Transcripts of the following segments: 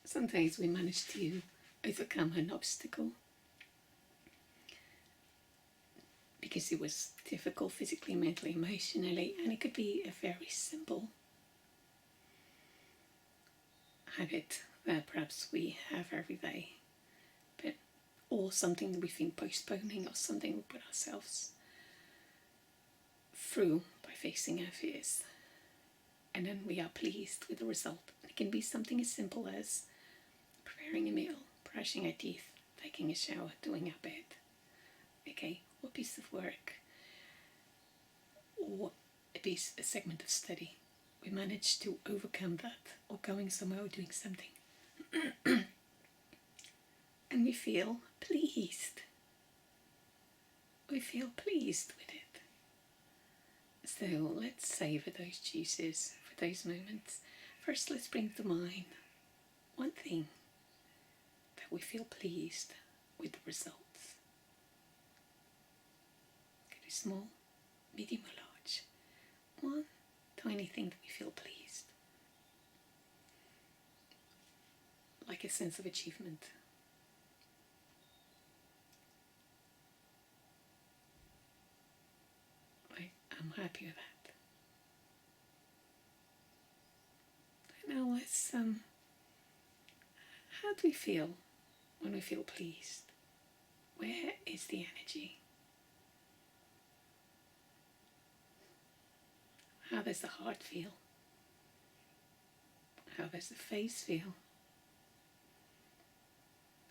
sometimes we manage to overcome an obstacle because it was difficult physically, mentally, emotionally, and it could be a very simple habit that perhaps we have every day, but or something that we've been postponing, or something we put ourselves through by facing our fears, and then we are pleased with the result. It can be something as simple as preparing a meal, brushing our teeth, taking a shower, doing our bed, okay, or a piece of work, or a segment of study. We manage to overcome that, or going somewhere or doing something, and we feel pleased. We feel pleased with it. So let's savor those juices for those moments. First, let's bring to mind one thing that we feel pleased with the results. Could be small, medium, or large. One tiny thing that we feel pleased, like a sense of achievement. I'm happy with that. Now let's, how do we feel when we feel pleased? Where is the energy? How does the heart feel? How does the face feel?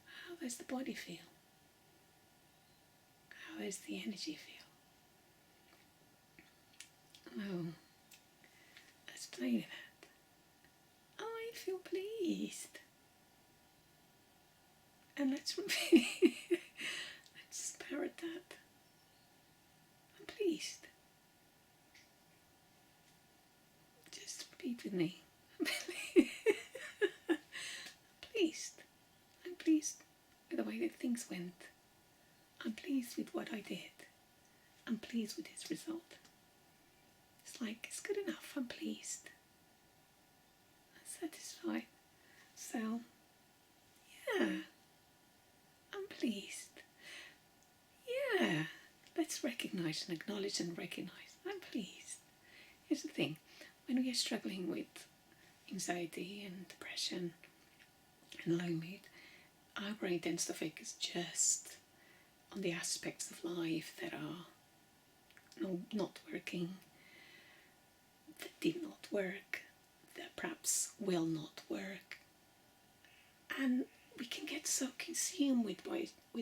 How does the body feel? How does the energy feel? Oh, let's play with that. I feel pleased. And let's repeat. Let's parrot that. I'm pleased. Just repeat with me. I'm pleased. I'm pleased with the way that things went. I'm pleased with what I did. I'm pleased with this result. It's like, it's good enough. I'm pleased. I'm satisfied. So, yeah, I'm pleased. Yeah, let's recognize and acknowledge and recognize. I'm pleased. Here's the thing. When we are struggling with anxiety and depression and low mood, our brain tends to focus just on the aspects of life that are not working, that did not work, that perhaps will not work. And we can get so consumed with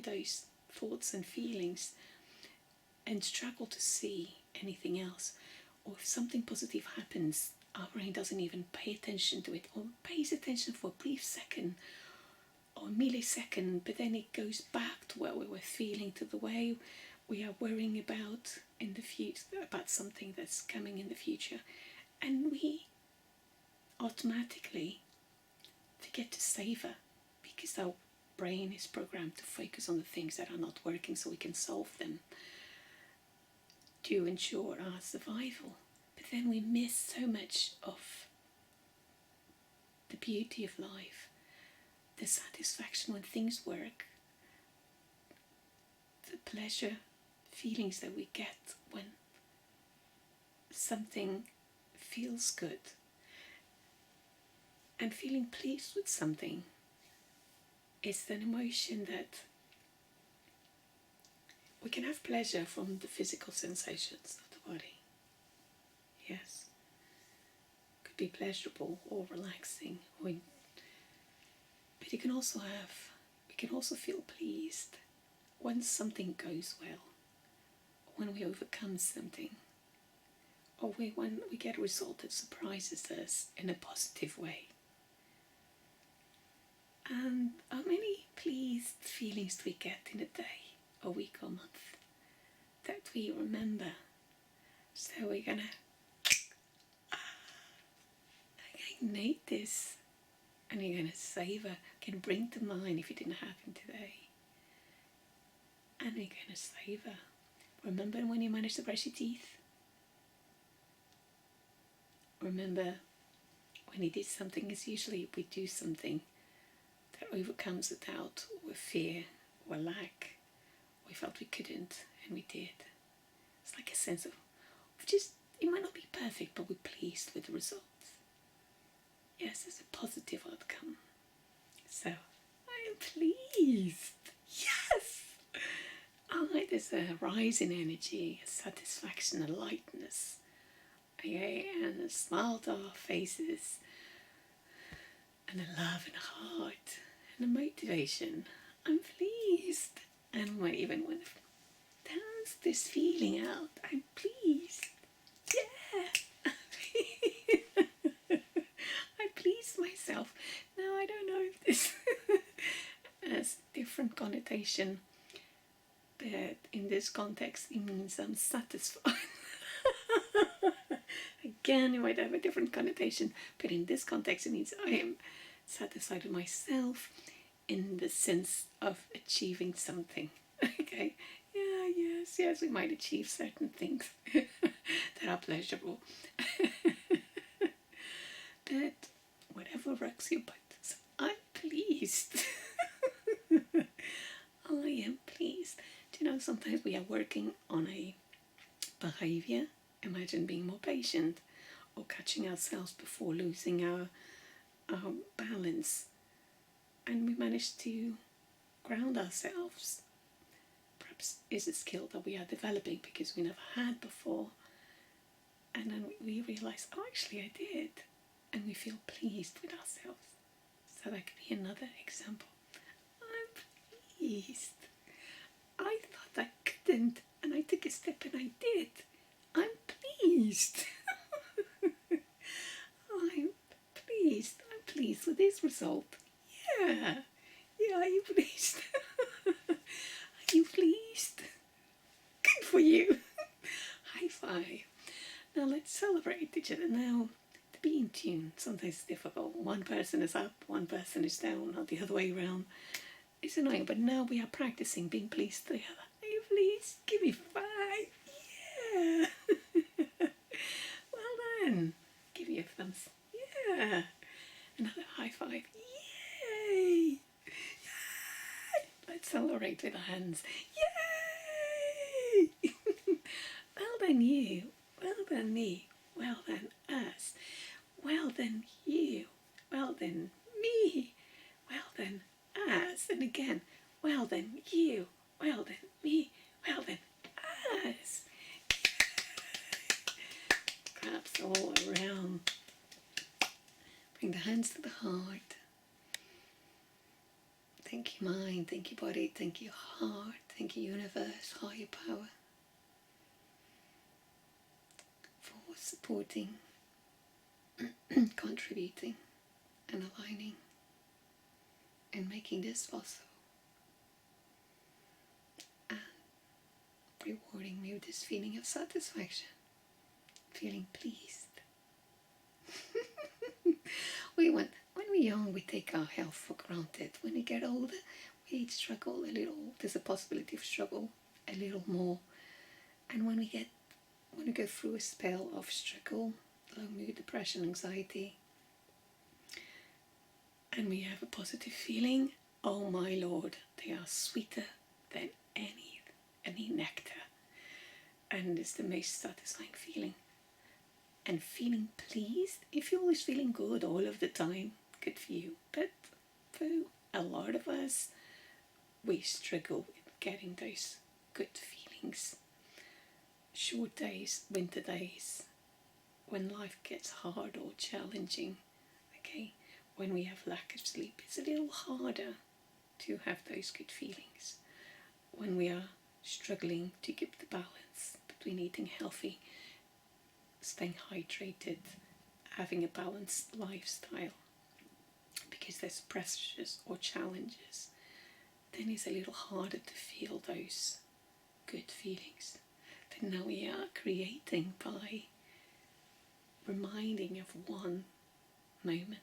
those thoughts and feelings and struggle to see anything else. Or if something positive happens, our brain doesn't even pay attention to it, or pays attention for a brief second or millisecond, but then it goes back to what we were feeling, to the way we are worrying about in the future, about something that's coming in the future, and we automatically forget to savor, because our brain is programmed to focus on the things that are not working so we can solve them to ensure our survival. But then we miss so much of the beauty of life, the satisfaction when things work, the pleasure feelings that we get when something feels good. And feeling pleased with something is an emotion that we can have pleasure from the physical sensations of the body. Yes. Could be pleasurable or relaxing, but we can also feel pleased when something goes well, when we overcome something, or when we get a result that surprises us in a positive way. And how many pleased feelings do we get in a day, a week, or month that we remember? So we're gonna ignite this, and you're gonna savor, can bring to mind if it didn't happen today. And you're gonna savor. Remember when you managed to brush your teeth? Remember when you did something, as usually we do something that overcomes a doubt or fear or lack. We felt we couldn't, and we did. It's like a sense of just, it might not be perfect, but we're pleased with the results. Yes, there's a positive outcome. So, I am pleased. Yes! There's a rise in energy, a satisfaction, a lightness. Okay, and a smile to our faces, and a love in our heart, and a motivation. I'm pleased. And I might even want to dance this feeling out. I'm pleased. Yeah! I pleased myself. Now I don't know if this has different connotation, but in this context it means I'm satisfied. Again, it might have a different connotation, but in this context it means I am satisfied with myself in the sense of achieving something. Okay, yeah, yes, we might achieve certain things that are pleasurable. But whatever rocks your boat, so I'm pleased. I am pleased. Do you know, sometimes we are working on a behavior. Imagine being more patient, or catching ourselves before losing our balance, and we manage to ground ourselves. Perhaps is a skill that we are developing because we never had before, and then we realize, oh, actually I did, and we feel pleased with ourselves. So that could be another example. I'm pleased. I thought I couldn't, and I took a step and I did. I'm pleased. I'm pleased. I'm pleased with this result. Yeah. Yeah, are you pleased? Are you pleased? Good for you. High five. Now let's celebrate each other. Now, to be in tune, sometimes it's difficult. One person is up, one person is down, not the other way around. It's annoying, but now we are practicing being pleased together. Are you pleased? Give me 5. Yeah. Well done. Give you a thumbs. Yeah. Another high five. Yay. Yay. Let's celebrate with our hands. Yay. Well done you. Well done me. Well done us. Well done you. Well done me. Well done us. And again, well done you. Well done me. Well done us. Claps all around. Bring the hands to the heart. Thank you mind, thank you body, thank you heart, thank you universe, higher power, for supporting, contributing and aligning and making this possible, and rewarding me with this feeling of satisfaction, feeling pleased. When we're young, we take our health for granted. When we get older, we struggle a little. There's a possibility of struggle a little more. And when we go through a spell of struggle, low mood, depression, anxiety, and we have a positive feeling, oh my Lord, they are sweeter than any nectar. And it's the most satisfying feeling. And feeling pleased, if you're always feeling good all of the time, good for you. But for a lot of us, we struggle with getting those good feelings. Short days, winter days, when life gets hard or challenging, okay, when we have lack of sleep, it's a little harder to have those good feelings. When we are struggling to keep the balance between eating healthy, staying hydrated, having a balanced lifestyle, because there's pressures or challenges, then it's a little harder to feel those good feelings. Then now we are creating by reminding of one moment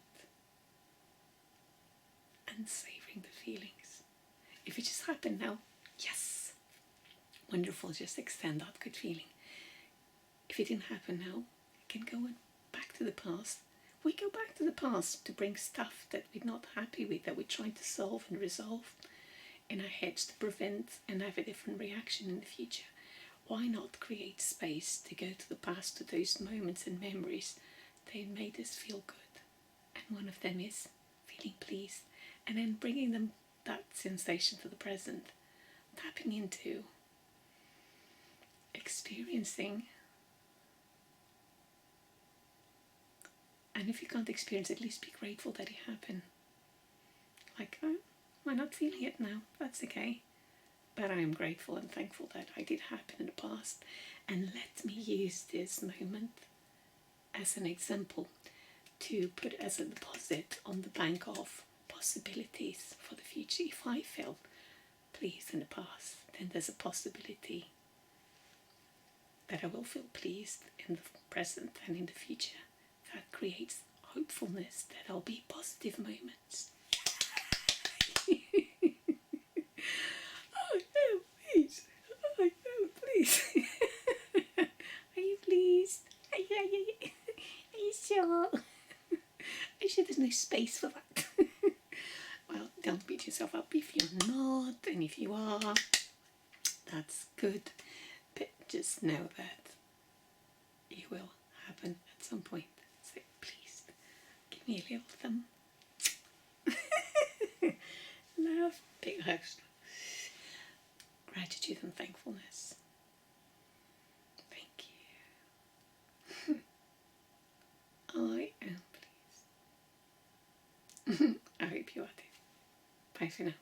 and savoring the feelings. If it just happened now, yes, wonderful, just extend that good feeling. If it didn't happen now, you can go back to the past We go back to the past to bring stuff that we're not happy with, that we're trying to solve and resolve in our heads to prevent and have a different reaction in the future. Why not create space to go to the past, to those moments and memories that made us feel good? And one of them is feeling pleased, and then bringing them that sensation to the present, tapping into experiencing. And if you can't experience, at least be grateful that it happened. Like, oh, I'm not feeling it now, that's okay. But I am grateful and thankful that I did happen in the past. And let me use this moment as an example to put as a deposit on the bank of possibilities for the future. If I felt pleased in the past, then there's a possibility that I will feel pleased in the present and in the future. That creates hopefulness that there'll be positive moments. Oh no, please. Oh no, please. Are you pleased? Are you sure? Are you sure there's no space for that? Well, don't beat yourself up if you're not, and if you are, that's good. But just know that it will happen at some point. So please, give me a little thumb. Love, big hugs. Gratitude and thankfulness. Thank you. I am pleased. I hope you are too. Bye for now.